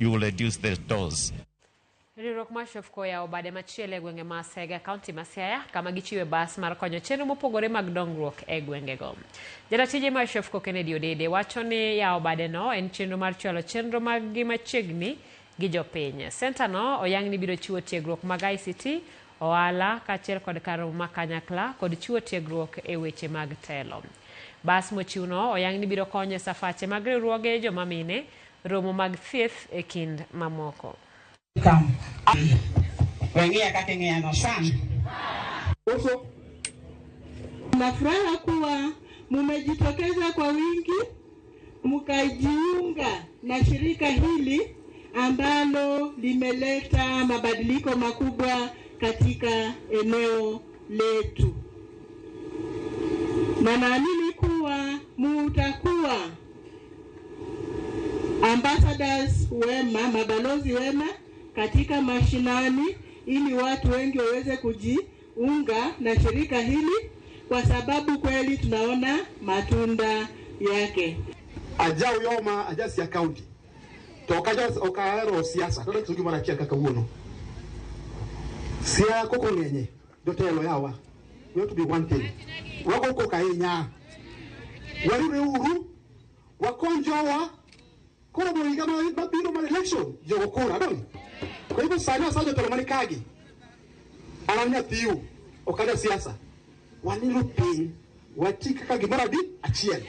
you will reduce the dose. Riwruok mar Shofko ya obade machiele gwenge ma Sega County ma Siaya kama gichiwe bas mar konyo chenro mopogore mag dongruok e gwengego. Jaratije mar Shofko Kennedy Odede wacho ni ya obade no en chenro mar chwalo chenro mag gi machiegni gi jopiny. Center no oyang ni biro chiwo tiegruok mag ICT, ohala kaachiel kod karo makanyakla kod chiwo tiegruok e weche mag telo. Bas mochiwno oyang ni biro konyo safache mag riwruoge joma mine, romo mag thieth e kind mamoko. Nafuraha kuwa mumejitokeza kwa wingi mkajiunga na shirika hili ambalo limeleta mabadiliko makubwa katika eneo letu. Na naamini kuwa mutakuwa ambassadors wema, mabalozi wema katika mashinani ili watu wengi waweze kujiunga na shirika hili kwa sababu kweli tunaona matunda yake. Aja uyoma aja Siaya County. Tokaja okaero siasa tole tujuma na kaka uono. Siaya koko nyenye dotelo yawa. We have to be one thing. Wako koka inya. Waliwe uru wakonjowa kora boiga mabiro ma election jogo kora doni. Kwa hivyo sana tolo manikagi. Ananya tiu okaja siasa. Wanilu pin watika kagimara di achiel.